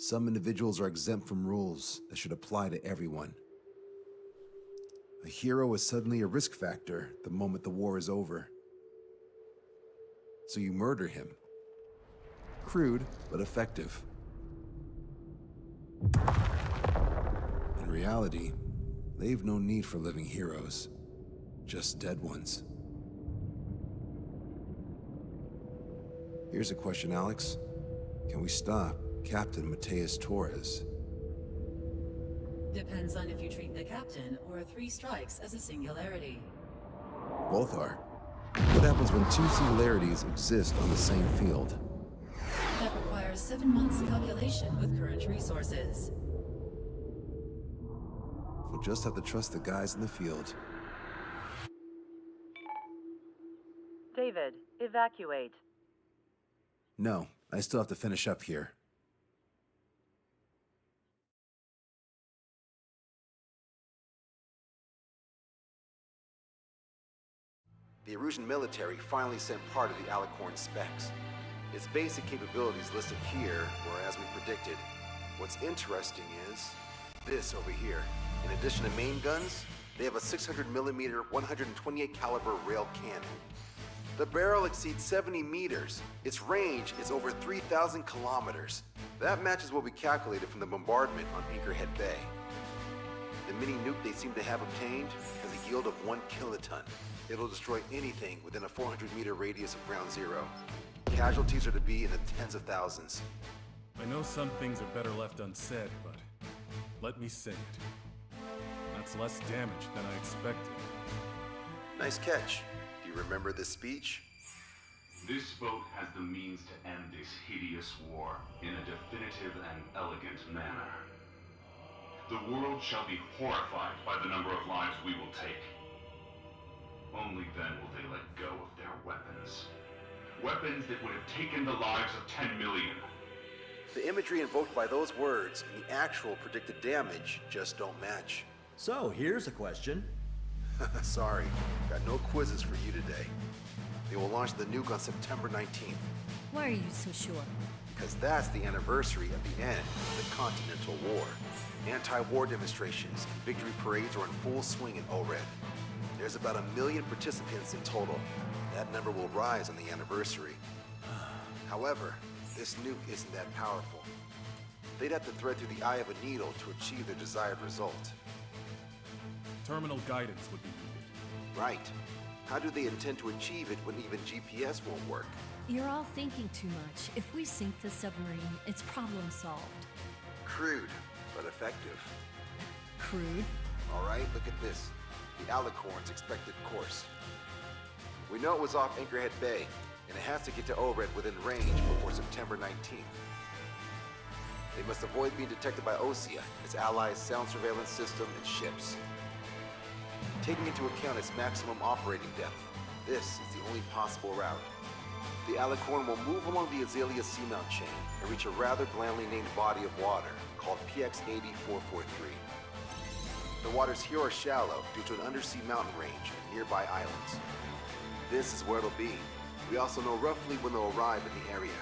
Some individuals are exempt from rules that should apply to everyone. A hero is suddenly a risk factor the moment the war is over. So you murder him. Crude, but effective. In reality, they've no need for living heroes, just dead ones. Here's a question, Alex. Can we stop Captain Mateus Torres? Depends on if you treat the captain or 3 strikes as a singularity. Both are. What happens when 2 singularities exist on the same field? That requires 7 months calculation with current resources. We'll just have to trust the guys in the field. David, evacuate. No, I still have to finish up here. The Erusian military finally sent part of the Alicorn specs. Its basic capabilities listed here were as we predicted. What's interesting is this over here. In addition to main guns, they have a 600mm 128 caliber rail cannon. The barrel exceeds 70 meters. Its range is over 3,000 kilometers. That matches what we calculated from the bombardment on Anchorhead Bay. The mini nuke they seem to have obtained has a yield of 1 kiloton. It'll destroy anything within a 400-meter radius of ground zero. Casualties are to be in the tens of thousands. I know some things are better left unsaid, but let me say it. That's less damage than I expected. Nice catch. Do you remember this speech? This vote has the means to end this hideous war in a definitive and elegant manner. The world shall be horrified by the number of lives we will take. Only then will they let go of their weapons. Weapons that would have taken the lives of 10 million. The imagery invoked by those words and the actual predicted damage just don't match. So, here's a question. Sorry, got no quizzes for you today. They will launch the nuke on September 19th. Why are you so sure? Because that's the anniversary of the end of the Continental War. Anti-war demonstrations and victory parades are in full swing in ORED. There's about 1 million participants in total. That number will rise on the anniversary. However, this nuke isn't that powerful. They'd have to thread through the eye of a needle to achieve their desired result. Terminal guidance would be needed. Right. How do they intend to achieve it when even GPS won't work? You're all thinking too much. If we sink the submarine, it's problem solved. Crude, but effective. Crude? All right, look at this. The Alicorn's expected course. We know it was off Anchorhead Bay, and it has to get to ORED within range before September 19th. They must avoid being detected by Osea, its allies' sound surveillance system, and ships. Taking into account its maximum operating depth, this is the only possible route. The Alicorn will move along the Azalea seamount chain and reach a rather blandly named body of water called PX-80443. The waters here are shallow due to an undersea mountain range and nearby islands. This is where it'll be. We also know roughly when they'll arrive in the area.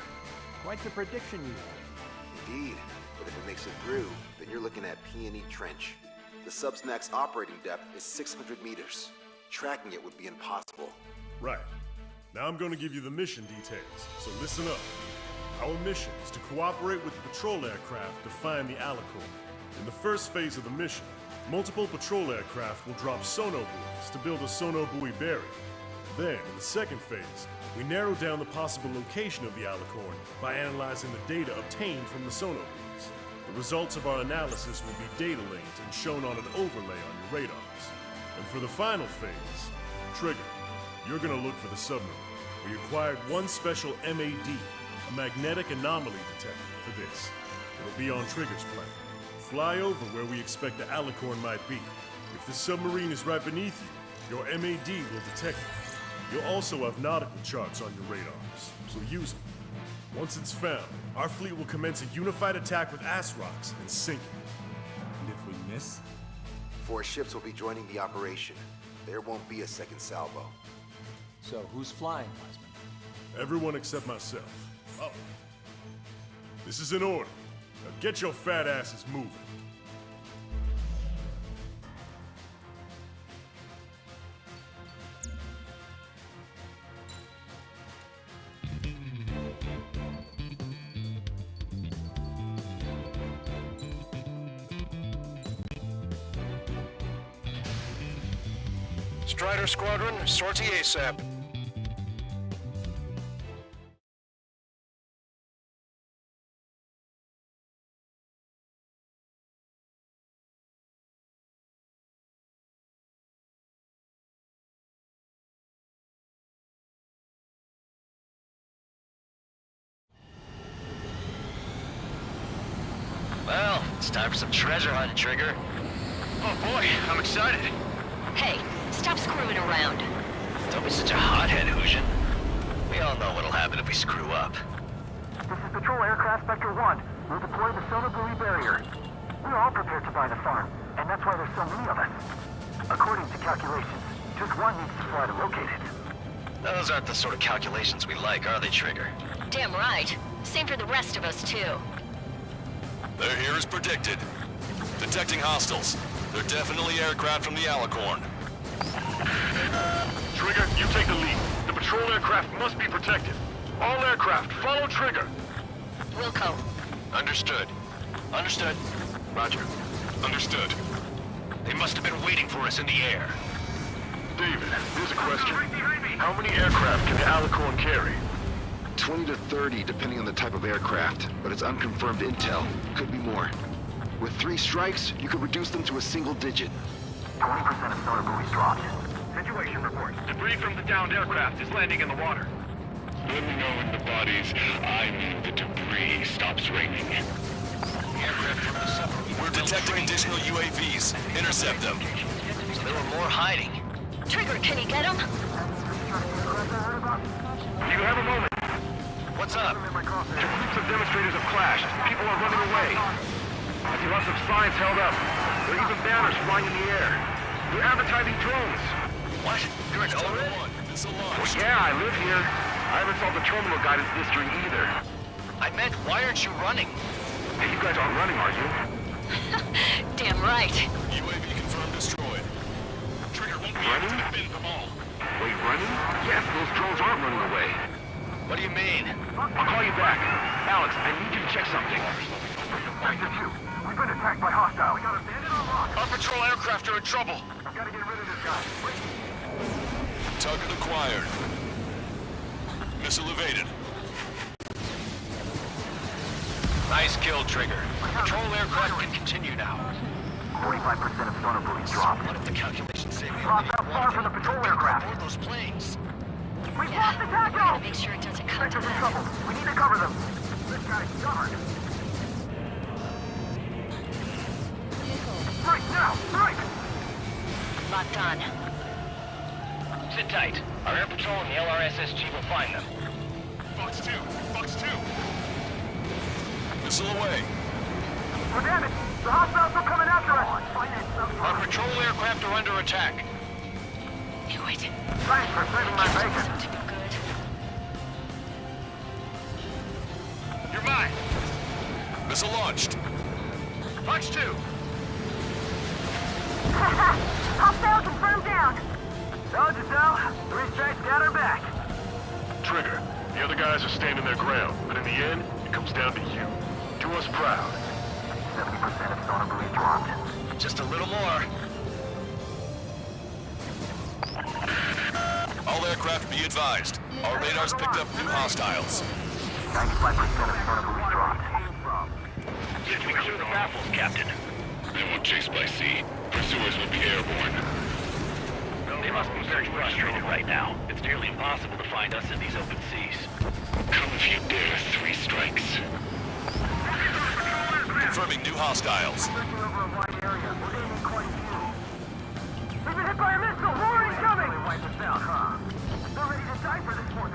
Quite the prediction you have. Indeed, but if it makes it through, then you're looking at Peony Trench. The Subsnac's operating depth is 600 meters. Tracking it would be impossible. Right. Now I'm going to give you the mission details, so listen up. Our mission is to cooperate with the patrol aircraft to find the Alicorn. In the first phase of the mission, multiple patrol aircraft will drop sono buoys to build a sono buoy barrier. Then, in the second phase, we narrow down the possible location of the Alicorn by analyzing the data obtained from the sono buoys. The results of our analysis will be data linked and shown on an overlay on your radars. And for the final phase, Trigger, you're gonna look for the submarine. We acquired one special MAD, a magnetic anomaly detector, for this. It'll be on Trigger's plane. Fly over where we expect the Alicorn might be. If the submarine is right beneath you, your MAD will detect it. You'll also have nautical charts on your radars, so use them. Once it's found, our fleet will commence a unified attack with ass rocks and sink it. And if we miss? 4 ships will be joining the operation. There won't be a second salvo. So, who's flying, Wiseman? Everyone except myself. Oh. This is an order. Now get your fat asses moving. Strider Squadron, sortie ASAP. Well, it's time for some treasure hunting, Trigger. Oh boy, I'm excited. Hey, stop screwing around. Don't be such a hothead, Hujin. We all know what'll happen if we screw up. This is Patrol Aircraft Spectre 1. We'll deploy the sonar buoy barrier. We're all prepared to buy the farm, and that's why there's so many of us. According to calculations, just one needs to fly to locate it. Those aren't the sort of calculations we like, are they, Trigger? Damn right. Same for the rest of us, too. They're here as predicted. Detecting hostiles. They're definitely aircraft from the Alicorn. Trigger, you take the lead. The patrol aircraft must be protected. All aircraft, follow Trigger. Wilco. Understood. Understood. Roger. Understood. They must have been waiting for us in the air. David, here's a question. How many aircraft can the Alicorn carry? 20 to 30, depending on the type of aircraft, but it's unconfirmed intel. Could be more. With 3 strikes, you could reduce them to a single digit. 20% of sonar buoys dropped. Situation report. Debris from the downed aircraft is landing in the water. Let me know when the bodies, I mean the debris, stops raining. Aircraft from the submarine. We're detecting additional UAVs. Intercept them. So there were more hiding. Trigger, can you get him? Do you have a moment? What's up? Two groups of demonstrators have clashed. People are running away. I see lots of signs held up. There are even banners flying in the air. They're advertising drones. What? You're an owner? Well, yeah, I live here. I haven't solved the terminal guidance mystery either. I meant, why aren't you running? Hey, you guys aren't running, are you? Damn right. UAV confirmed destroyed. Trigger won't be Running? able to defend them all. Wait, running? Yes, those drones aren't running away. What do you mean? I'll call you back. Alex, I need you to check something. Sector 2, we've been attacked by hostiles. We got a bandit on lock. Our patrol aircraft are in trouble. I've got to get rid of this guy. Target acquired. Missile evaded. Nice kill, Trigger. Patrol aircraft can continue now. 45% of sonar buoys dropped. What if the calculations say we Dropped out far from the patrol aircraft. board those planes? We've lost the tackle! Gotta make sure it doesn't come to Sector's in that. trouble. We need to cover them. This guy's covered. Right now! Right! Locked on. Sit tight. Our air patrol and the LRSSG will find them. Fox 2! Fox 2! Missile away. We're damaged! The hostiles are coming after us! Our patrol aircraft are under attack. Knew it. Thanks for saving my bacon. Doesn't to be good. You're mine. Missile launched. Fox 2. Hostile confirmed down! Told you so. 3 strikes got her back. Trigger, the other guys are standing their ground, but in the end, it comes down to you. Do us proud. 70% of sonar buoys dropped. Just a little more. All aircraft be advised. Our radars picked up new hostiles. 95% of sonar buoys dropped. Did we clear the baffles, Captain? They won't chase by sea. Pursuers will be airborne. They must be very frustrated right now. It's nearly impossible to find us in these open seas. Come if you dare, 3 strikes. Confirming new hostiles. Searching over a wide area. We're aiming quite a few. We've been hit by a missile! More incoming! Wipe us out, huh? They're ready to die for this one.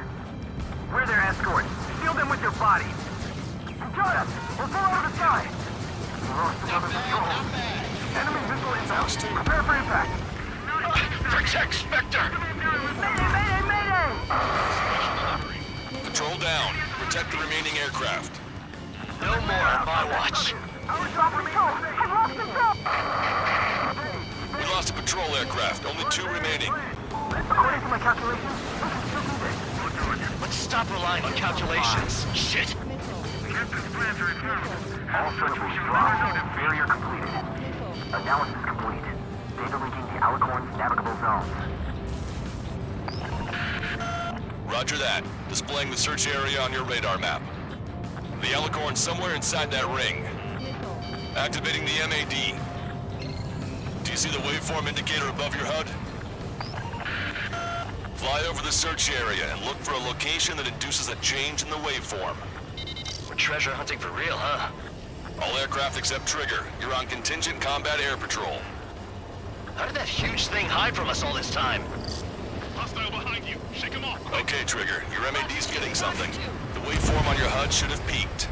We're their escorts. Shield them with your bodies. Got us! We'll pull out of the sky! We lost another patrol. Enemy missile inbound. Prepare for impact. Protect Spectre! Mayday, mayday, mayday! Patrol down. Protect the remaining aircraft. No more on my watch. Our chopper control! I've lost control! We lost a patrol aircraft. Only 2 remaining. According to my calculations, we can still do this. Let's stop relying on calculations. Shit. Captain's plans are internal. All searchables dropped. Barrier completed. Analysis complete. Data linking the Alicorn's navigable zones. Roger that. Displaying the search area on your radar map. The Alicorn's somewhere inside that ring. Activating the MAD. Do you see the waveform indicator above your HUD? Fly over the search area and look for a location that induces a change in the waveform. We're treasure hunting for real, huh? All aircraft except Trigger. You're on contingent combat air patrol. How did that huge thing hide from us all this time? Hostile behind you. Shake him off. Okay, Trigger. Your MAD's getting something. The waveform on your HUD should have peaked.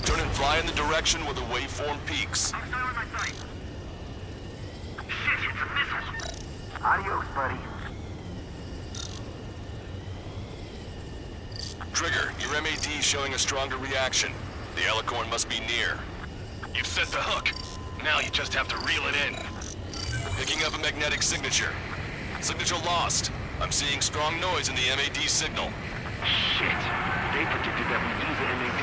Turn and fly in the direction where the waveform peaks. I'm still in my sight. Shit, it's a missile. Adios, buddy. Trigger, your MAD's showing a stronger reaction. The Alicorn must be near. You've set the hook. Now you just have to reel it in. Picking up a magnetic signature. Signature lost. I'm seeing strong noise in the MAD signal. Shit. They predicted that we'd use the MAD.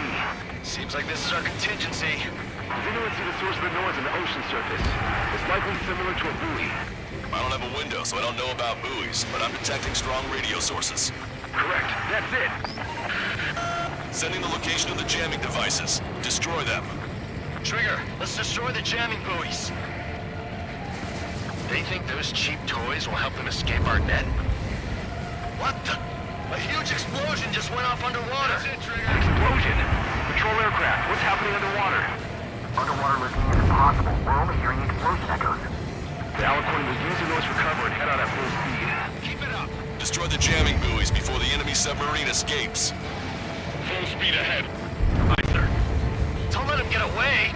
Seems like this is our contingency. Does anyone see the source of the noise on the ocean surface? It's likely similar to a buoy. I don't have a window, so I don't know about buoys, but I'm detecting strong radio sources. Correct. That's it. Sending the location of the jamming devices. Destroy them. Trigger, let's destroy the jamming buoys. They think those cheap toys will help them escape our net? What the? A huge explosion just went off underwater. That's it, Trigger. Explosion? Patrol aircraft, what's happening underwater? Underwater listening is impossible. We're only hearing explosion echoes. The Alicorn will use the noise recover and head out at full speed. Keep it up. Destroy the jamming buoys before the enemy submarine escapes. Full speed ahead. Aye, sir. Don't let him get away.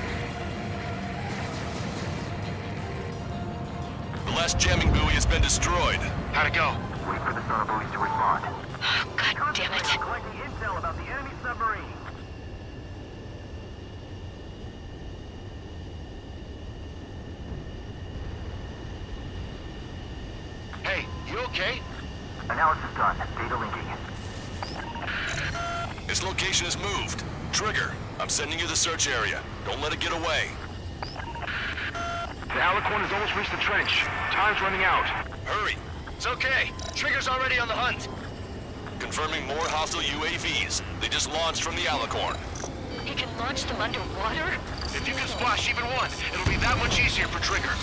The last jamming buoy has been destroyed. How'd it go? Wait for the sonar buoys to respond. God damn it. Collecting intel about the enemy submarine. Hey, you okay? Analysis done. Data linking. Its location is moved. Trigger, I'm sending you the search area. Don't let it get away. The Alicorn has almost reached the trench. Time's running out. Hurry. It's okay. Trigger's already on the hunt. Confirming more hostile UAVs. They just launched from the Alicorn. You can launch them underwater? If you can splash even one, it'll be that much easier for Trigger.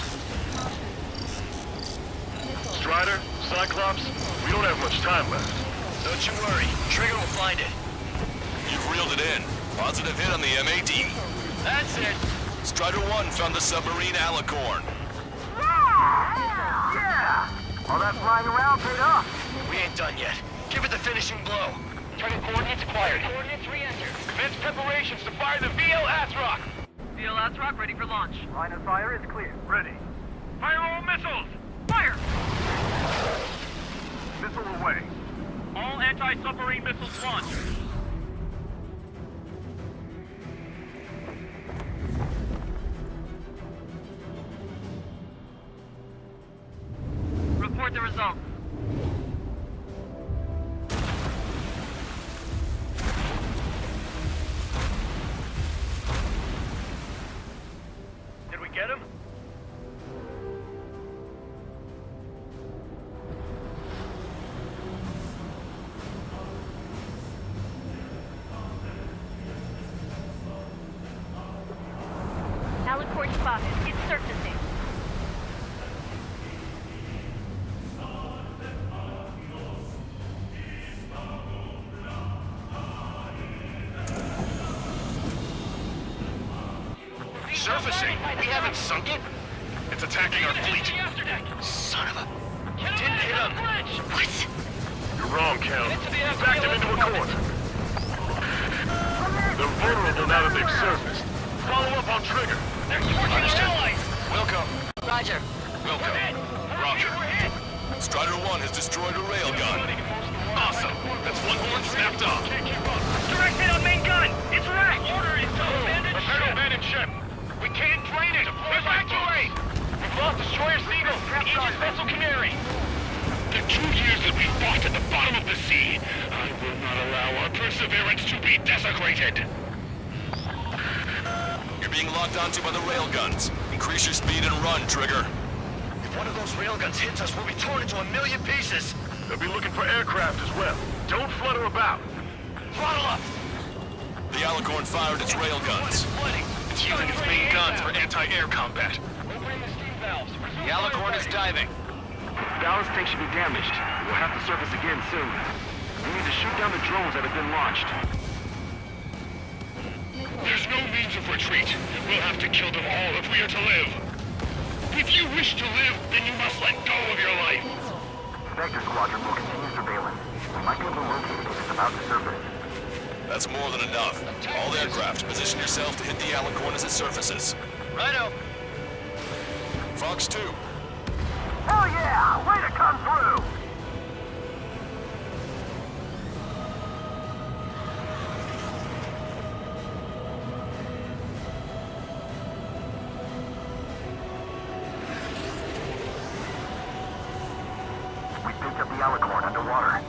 Strider, Cyclops, we don't have much time left. Don't you worry. Trigger will find it. You've reeled it in. Positive hit on the MAD. That's it. Strider 1 found the submarine Alicorn. Yeah! All that flying around paid off. We ain't done yet. Give it the finishing blow. Target coordinates acquired. Coordinates re-entered. Commence preparations to fire the VL Asrock. VL Asrock ready for launch. Line of fire is clear. Ready. Fire all missiles! Fire! Missile away. All anti-submarine missiles launched. Report the results. Did we get him? Alicorn spotted. It's surfacing. Surfacing? We haven't sunk it? It's attacking our fleet. Son of a... Didn't hit him. What? You're wrong, Cal. We backed him into a corner. They're vulnerable now that they've surfaced. Follow up on Trigger. They're torching our allies. Wilco. Roger. Wilco. Roger. Strider 1 has destroyed a railgun. Awesome. That's one horn snapped off. Direct hit on main gun. It's wrecked. Order is done. We can't drain it! Evacuate! We've lost Destroyer Seagull and Aegis Vessel Canary! The 2 years that we fought at the bottom of the sea, I will not allow our perseverance to be desecrated! You're being locked onto by the railguns. Increase your speed and run, Trigger. If one of those railguns hits us, we'll be torn into a million pieces. They'll be looking for aircraft as well. Don't flutter about. Throttle up! The Alicorn fired its railguns. It's using its main guns for anti-air combat. Opening the steam valves. The Alicorn is diving. Ballast tank should be damaged. We'll have to surface again soon. We need to shoot down the drones that have been launched. There's no means of retreat. We'll have to kill them all if we are to live. If you wish to live, then you must let go of your life. Vector Squadron will continue surveillance. We might be able to locate it if it's about to surface. That's more than enough. All aircraft, position yourself to hit the Alicorn as it surfaces. Righto. Fox 2. Hell yeah! Way to come through! We picked up the Alicorn underwater.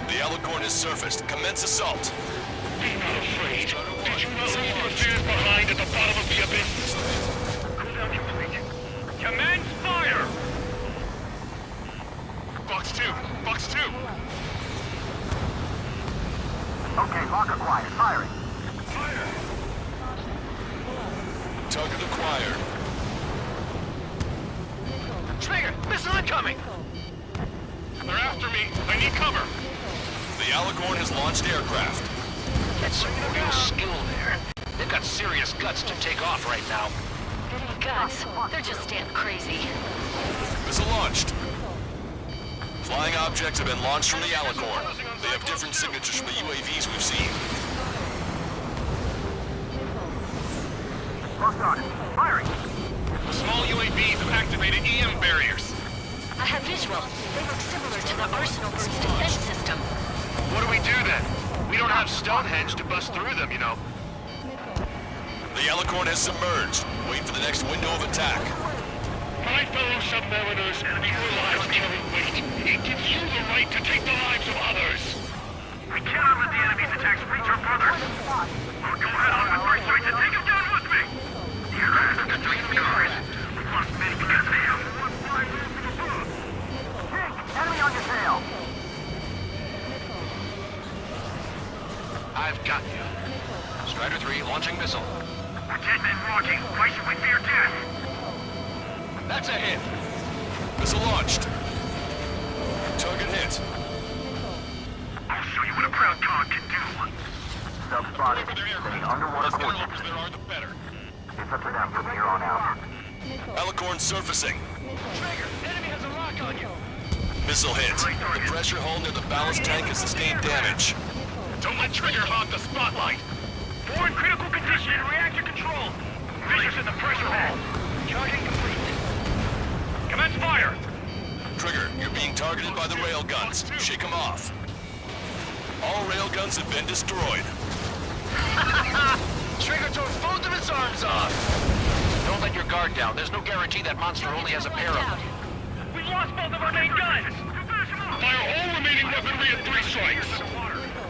The Alicorn has surfaced. Commence assault. Be not afraid. Did you not leave your fears behind at the bottom of the abyss? Cooldown complete. Commence fire! Fox 2. Fox 2. Okay, lock acquired. Firing. Fire! Target acquired. Trigger, missile incoming! They're after me. I need cover. The Alicorn has launched aircraft. That's some real skill there. They've got serious guts to take off right now. Guts. They're just damn crazy. Missile launched. Flying objects have been launched from the Alicorn. They have different signatures from the UAVs we've seen. Close on it. Firing. The small UAVs have activated EM barriers. I have visual. They look similar to the Arsenal Bird's defense system. What do we do then? We don't have Stonehenge to bust through them, you know. The Alicorn has submerged. Wait for the next window of attack. My fellow submariners, your lives carry weight. It gives you the right to take the lives of others. We cannot let the enemy's attacks reach our brothers. I'll go ahead on with my strength and take him down with me. The aircraft are three scars. We've lost many because of him. Jake, enemy on your tail. I've got you. Strider 3 launching missile. We're dead men walking. Why should we fear death? That's a hit. Missile launched. Target hit. I'll show you what a proud cog can do. Sub spotted. Setting underwater coordinates. there are, the better. It's up to them from here on out. Alicorn surfacing. Trigger, enemy has a lock on you. Missile hit. The pressure hull near the ballast tank has sustained damage. Don't let Trigger hog the spotlight. Four in critical condition in reactor control. Fissures in the pressure hull. Charging complete. Commence fire. Trigger, you're being targeted by the railguns. Shake them off. All railguns have been destroyed. Trigger tore both of his arms off. Don't let your guard down. There's no guarantee that monster only has a pair of them. We've lost both of our main guns. Fire all remaining weaponry at 3 strikes.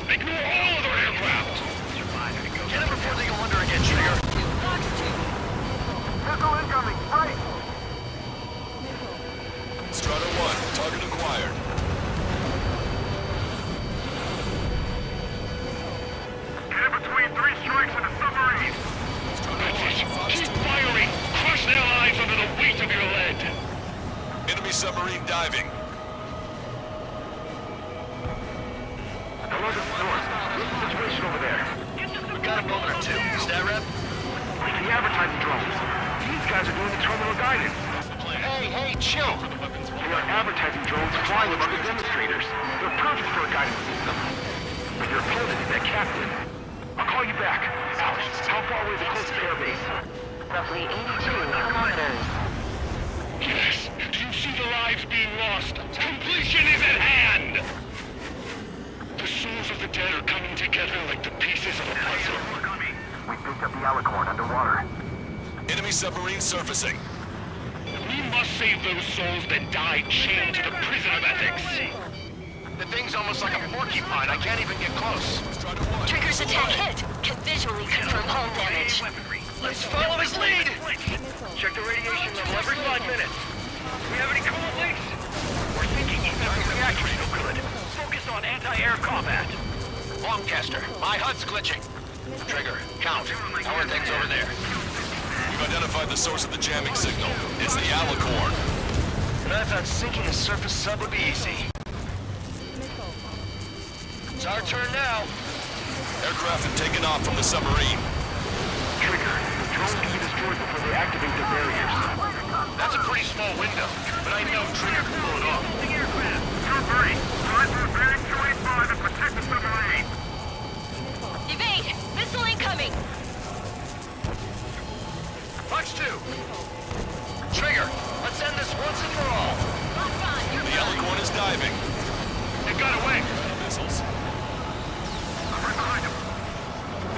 Ignore all other aircraft. Get them before they go under again, Trigger. Missile incoming. Right. Strata 1, target acquired. Get in between 3 strikes and a submarine. Keep firing. Crush their lives under the weight of your lead. Enemy submarine diving. Hello to the north. What's the situation over there? We've got a moment or two. Stat rep? The advertising drones. These guys are doing the terminal guidance. Hey, chill. They are advertising drones flying above the demonstrators. They're perfect for a guidance system. But your opponent is that captain. I'll call you back. Alex, how far away is the closest airbase? Roughly 82 kilometers. Yes. Do you see the lives being lost? Completion is at hand! The souls of the dead are coming together like the pieces of a puzzle. We picked up the Alicorn underwater. Enemy submarine surfacing. We must save those souls that died chained to the prison of ethics. The thing's almost like a porcupine. I can't even get close. Trigger's attack hit. Can visually confirm hull damage. Let's follow his lead! Check the radiation level every 5 minutes. Do we have any coolant leaks? We're thinking even if the reactor's no good. Focus on anti-air combat. Longcaster, my HUD's glitching. Trigger, count. How are things over there? We've identified the source of the jamming signal. It's the Alicorn. I thought sinking a surface sub would be easy. It's our turn now. Aircraft have taken off from the submarine. Trigger, the drones can be destroyed before they activate their barriers. That's a pretty small window, but I know Trigger can pull it off. You're right. Drive through bearing 285 and protect the submarine. Evade! Missile incoming! Punch 2. Trigger, let's end this once and for all. The Alicorn is diving. It got away. Missiles.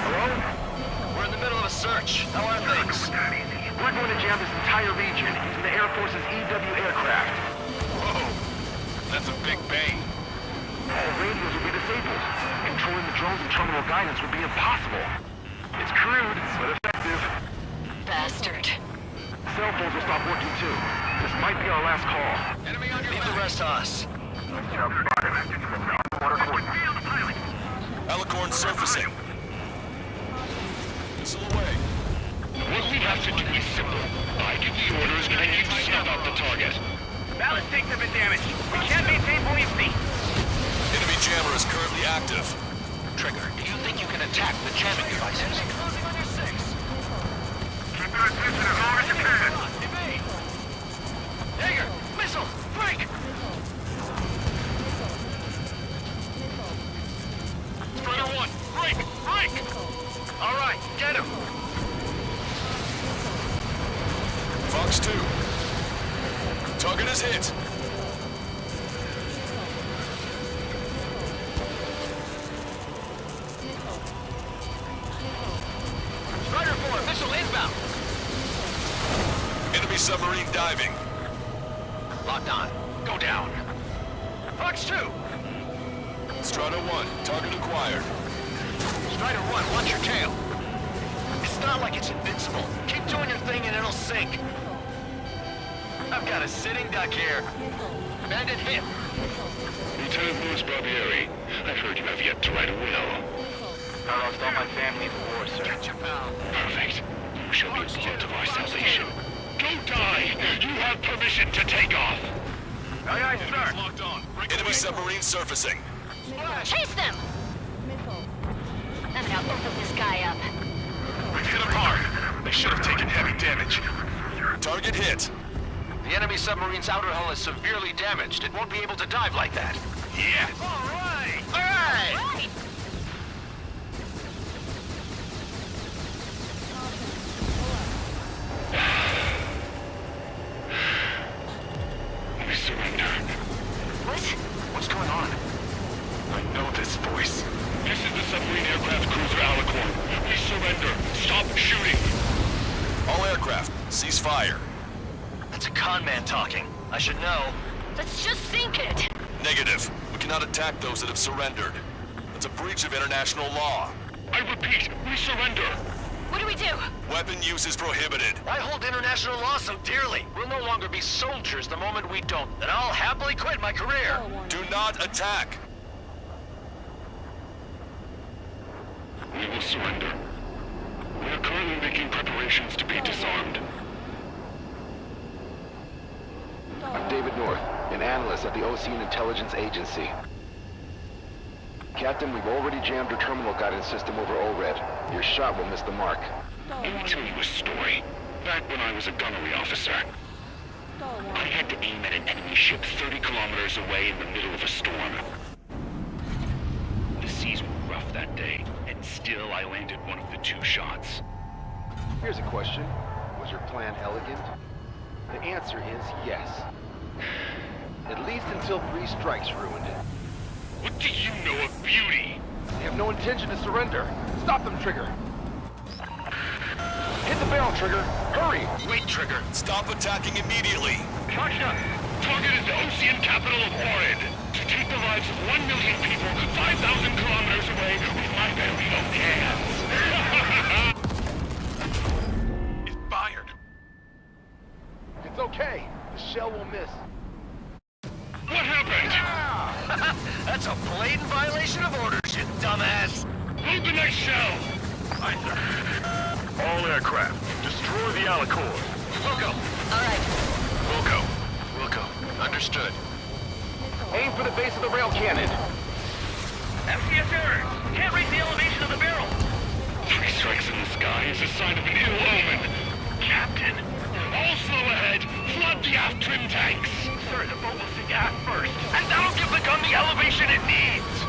Hello? We're in the middle of a search. How are things? We're going to jam this entire region using the Air Force's EW aircraft. Whoa, that's a big bang. All radios will be disabled. Controlling the drones and terminal guidance would be impossible. It's crude, but effective. Bastard. Cell phones will stop working too. This might be our last call. Enemy on your Leave the rest to us. Alicorn surfacing. Missile away. What we have to do is simple. I give the orders and you snuff out the target. Ballast tanks have been damaged. We can't maintain buoyancy. Enemy jammer is currently active. Trigger, do you think you can attack the jamming devices? Keep your attention as long as you can. Jaeger, missile, break! Strider 1, break! Break! All right, get him! Fox 2. Target is hit. Strider 4, missile inbound! Enemy submarine diving. Locked on. Go down. Fox 2! Strider 1. Target acquired. Strider 1, watch your tail. It's not like it's invincible. Keep doing your thing and it'll sink. I've got a sitting duck here. Bandit hit. Lieutenant Louis Barbieri, I've heard you have yet to write a will. I lost all my family in the war, sir. Gotcha, pal. Perfect. You shall be part of our salvation. Don't die! You have permission to take off! Aye, aye, sir. Locked on. Enemy submarine surfacing. Chase them! I'm gonna open this guy up. We've hit them hard. They should have taken heavy damage. Target hit. The enemy submarine's outer hull is severely damaged. It won't be able to dive like that. Yeah. All right! All right! We surrender. What? What's going on? I know this voice. This is the submarine aircraft cruiser Alicorn. We surrender. Stop shooting. All aircraft, cease fire. That's a con man talking. I should know. Let's just sink it! Negative. We cannot attack those that have surrendered. That's a breach of international law. I repeat, we surrender. What do we do? Weapon use is prohibited. I hold international law so dearly. We'll no longer be soldiers the moment we don't. And I'll happily quit my career. Do not attack. We will surrender. We are currently making preparations to be disarmed. I'm David North, an analyst at the Ocean Intelligence Agency. Captain, we've already jammed your terminal guidance system over ORED. Your shot will miss the mark. Let me tell you a story. Back when I was a gunnery officer, I had to aim at an enemy ship 30 kilometers away in the middle of a storm. The seas were rough that day, and still I landed one of the 2 shots. Here's a question. Was your plan elegant? The answer is yes. At least until 3 strikes ruined it. What do you know of beauty? They have no intention to surrender. Stop them, Trigger. Hit the barrel, Trigger. Hurry! Wait, Trigger. Stop attacking immediately. Charged up. Target is the Ocean capital of Orid. To take the lives of 1 million people 5,000 kilometers away with my very own hands. It fired. It's okay. The shell will miss. What happened? That's a blatant violation of orders, you dumbass. Load the next shell. All aircraft, destroy the Alicorn. Wilco. All right. Wilco. Understood. Aim for the base of the rail cannon. FCS error. Can't raise the elevation of the barrel. 3 strikes in the sky is a sign of an ill omen. Captain, all slow ahead. Flood the aft trim tanks. Sir, the boat will sink aft first. And that'll give the gun the elevation it needs.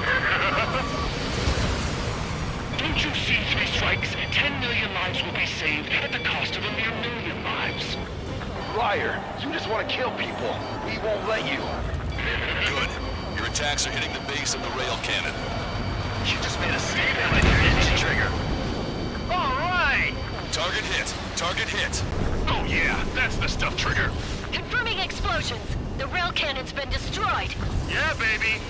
Don't you see 3 strikes? 10 million lives will be saved at the cost of a mere million lives. Liar. You just want to kill people. We won't let you. Good. Your attacks are hitting the base of the rail cannon. You just made a statement like your engine trigger. All right. Target hit. Target hit. Oh yeah, that's the stuff, Trigger. Confirming explosions. The rail cannon's been destroyed. Yeah, baby.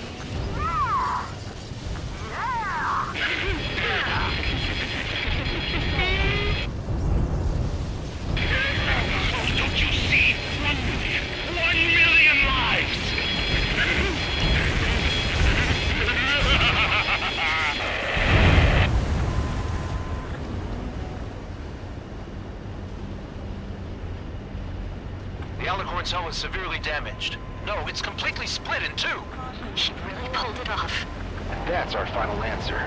Oh, don't you see? 1 million. 1 million lives! The Alicorn's hull is severely damaged. No, it's completely split in two. He really pulled it off. That's our final answer.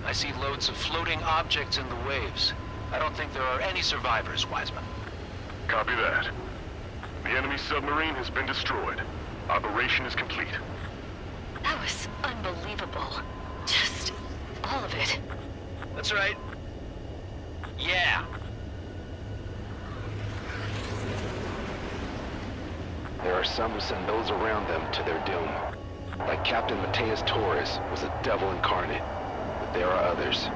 I see loads of floating objects in the waves. I don't think there are any survivors, Wiseman. Copy that. The enemy submarine has been destroyed. Operation is complete. That was unbelievable. Just all of it. That's right. Yeah. There are some who send those around them to their doom. Like Captain Mateus Torres was a devil incarnate. But there are others.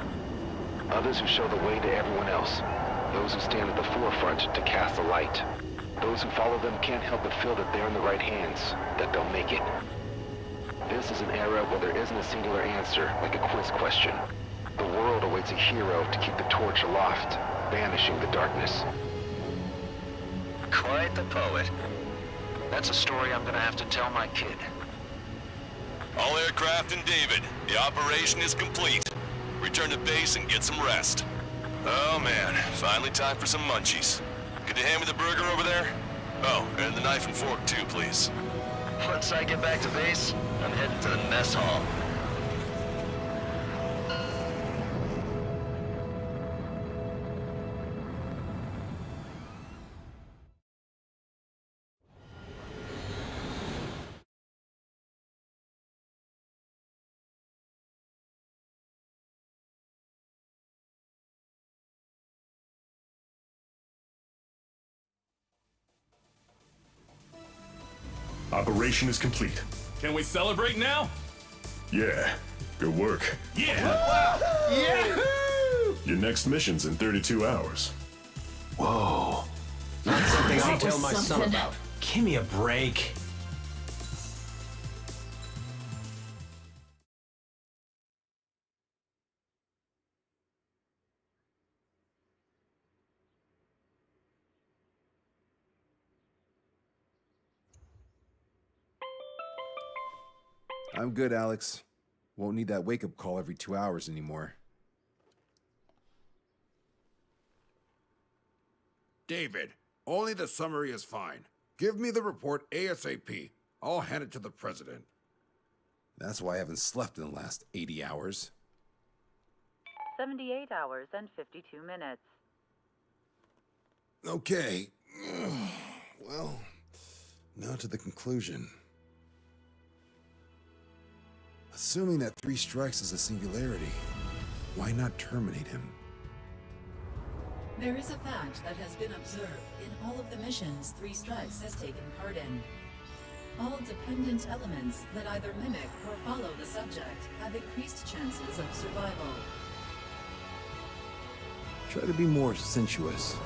Others who show the way to everyone else. Those who stand at the forefront to cast the light. Those who follow them can't help but feel that they're in the right hands, that they'll make it. This is an era where there isn't a singular answer, like a quiz question. The world awaits a hero to keep the torch aloft, banishing the darkness. Quite the poet. That's a story I'm gonna have to tell my kid. All aircraft in David. The operation is complete. Return to base and get some rest. Oh man, finally time for some munchies. Could you hand me the burger over there? Oh, and the knife and fork too, please. Once I get back to base, I'm heading to the mess hall. Operation is complete. Can we celebrate now? Yeah, good work. Yeah! Yahoo! Your next mission's in 32 hours. Whoa. Not something I That tell was my son something. about. Give me a break. I'm good, Alex. Won't need that wake-up call every 2 hours anymore. David, only the summary is fine. Give me the report ASAP. I'll hand it to the president. That's why I haven't slept in the last 80 hours. 78 hours and 52 minutes. Okay. Well, now to the conclusion. Assuming that 3 strikes is a singularity, why not terminate him? There is a fact that has been observed in all of the missions 3 Strikes has taken part in. All dependent elements that either mimic or follow the subject have increased chances of survival. Try to be more sensuous.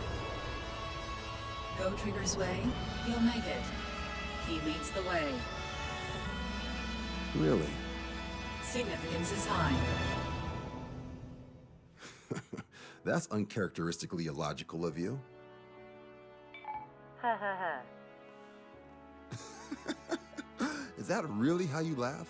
Go Trigger's way, he'll make it. He leads the way. Really? Significance is high. That's uncharacteristically illogical of you. Ha ha ha. Is that really how you laugh?